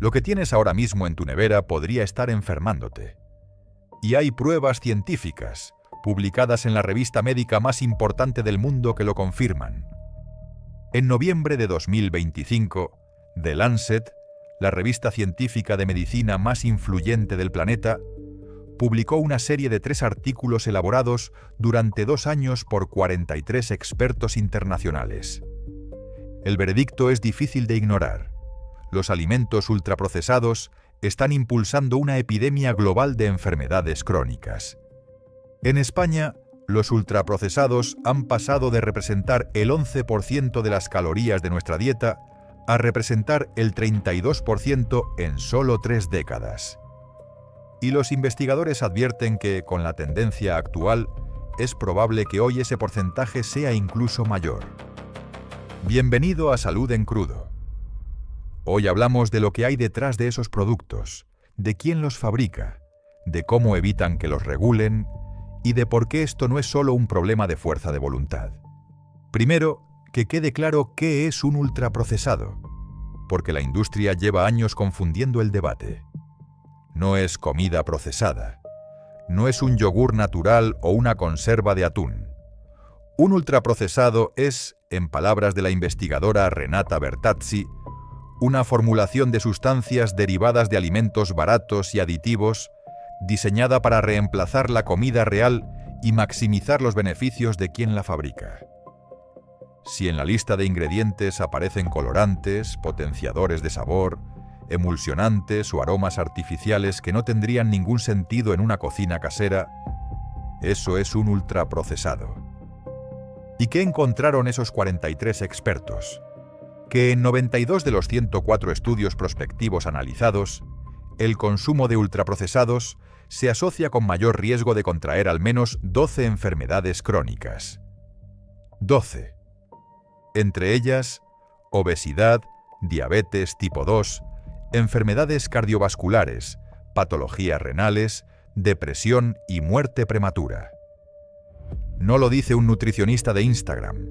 Lo que tienes ahora mismo en tu nevera podría estar enfermándote. Y hay pruebas científicas, publicadas en la revista médica más importante del mundo, que lo confirman. En noviembre de 2025, The Lancet, la revista científica de medicina más influyente del planeta, publicó una serie de 3 artículos elaborados durante 2 años por 43 expertos internacionales. El veredicto es difícil de ignorar. Los alimentos ultraprocesados están impulsando una epidemia global de enfermedades crónicas. En España, los ultraprocesados han pasado de representar el 11% de las calorías de nuestra dieta a representar el 32% en solo 3 décadas. Y los investigadores advierten que, con la tendencia actual, es probable que hoy ese porcentaje sea incluso mayor. Bienvenido a Salud en Crudo. Hoy hablamos de lo que hay detrás de esos productos, de quién los fabrica, de cómo evitan que los regulen y de por qué esto no es solo un problema de fuerza de voluntad. Primero, que quede claro qué es un ultraprocesado, porque la industria lleva años confundiendo el debate. No es comida procesada, no es un yogur natural o una conserva de atún. Un ultraprocesado es, en palabras de la investigadora Renata Bertazzi, una formulación de sustancias derivadas de alimentos baratos y aditivos, diseñada para reemplazar la comida real y maximizar los beneficios de quien la fabrica. Si en la lista de ingredientes aparecen colorantes, potenciadores de sabor, emulsionantes o aromas artificiales que no tendrían ningún sentido en una cocina casera, eso es un ultraprocesado. ¿Y qué encontraron esos 43 expertos? Que en 92 de los 104 estudios prospectivos analizados, el consumo de ultraprocesados se asocia con mayor riesgo de contraer al menos 12 enfermedades crónicas. 12. Entre ellas, obesidad, diabetes tipo 2, enfermedades cardiovasculares, patologías renales, depresión y muerte prematura. No lo dice un nutricionista de Instagram.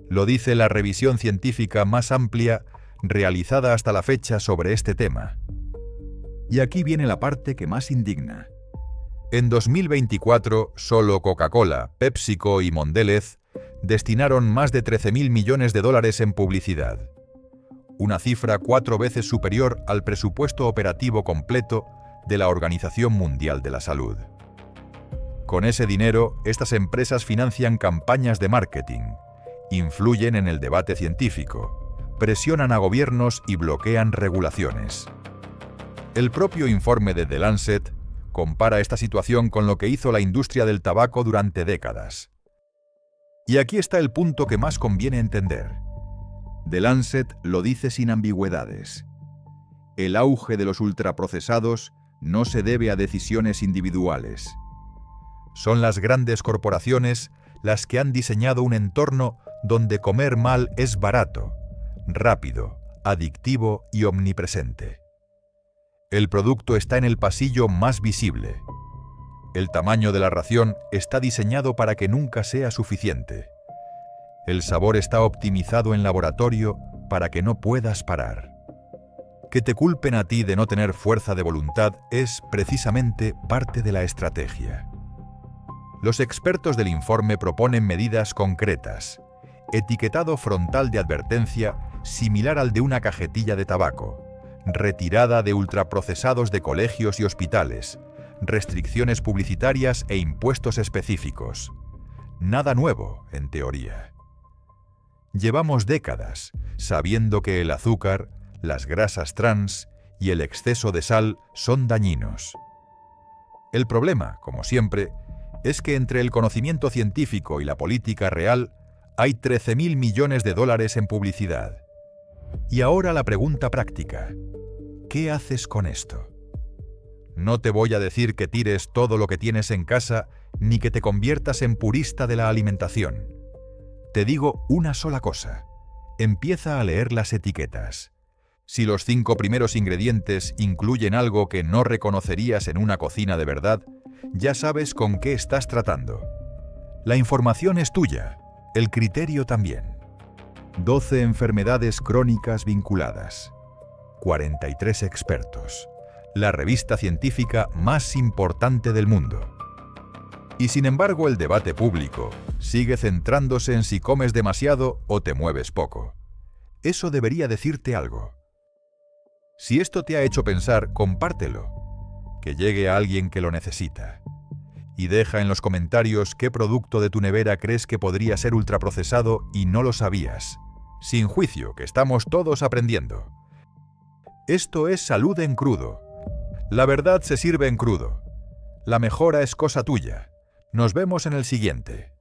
Lo dice la revisión científica más amplia realizada hasta la fecha sobre este tema. Y aquí viene la parte que más indigna. En 2024, solo Coca-Cola, PepsiCo y Mondelez destinaron más de 13.000 millones de dólares en publicidad. Una cifra 4 veces superior al presupuesto operativo completo de la Organización Mundial de la Salud. Con ese dinero, estas empresas financian campañas de marketing, influyen en el debate científico, presionan a gobiernos y bloquean regulaciones. El propio informe de The Lancet compara esta situación con lo que hizo la industria del tabaco durante décadas. Y aquí está el punto que más conviene entender. The Lancet lo dice sin ambigüedades. El auge de los ultraprocesados no se debe a decisiones individuales. Son las grandes corporaciones las que han diseñado un entorno donde comer mal es barato, rápido, adictivo y omnipresente. El producto está en el pasillo más visible. El tamaño de la ración está diseñado para que nunca sea suficiente. El sabor está optimizado en laboratorio para que no puedas parar. Que te culpen a ti de no tener fuerza de voluntad es, precisamente, parte de la estrategia. Los expertos del informe proponen medidas concretas. Etiquetado frontal de advertencia similar al de una cajetilla de tabaco. Retirada de ultraprocesados de colegios y hospitales. Restricciones publicitarias e impuestos específicos. Nada nuevo, en teoría. Llevamos décadas sabiendo que el azúcar, las grasas trans y el exceso de sal son dañinos. El problema, como siempre, es que entre el conocimiento científico y la política real hay 13.000 millones de dólares en publicidad. Y ahora la pregunta práctica: ¿qué haces con esto? No te voy a decir que tires todo lo que tienes en casa ni que te conviertas en purista de la alimentación. Te digo una sola cosa: empieza a leer las etiquetas. Si los 5 primeros ingredientes incluyen algo que no reconocerías en una cocina de verdad, ya sabes con qué estás tratando. La información es tuya, el criterio también. 12 enfermedades crónicas vinculadas. 43 expertos, la revista científica más importante del mundo. Y sin embargo, el debate público sigue centrándose en si comes demasiado o te mueves poco. Eso debería decirte algo. Si esto te ha hecho pensar, compártelo. Que llegue a alguien que lo necesita. Y deja en los comentarios qué producto de tu nevera crees que podría ser ultraprocesado y no lo sabías. Sin juicio, que estamos todos aprendiendo. Esto es Salud en Crudo. La verdad se sirve en crudo. La mejora es cosa tuya. Nos vemos en el siguiente.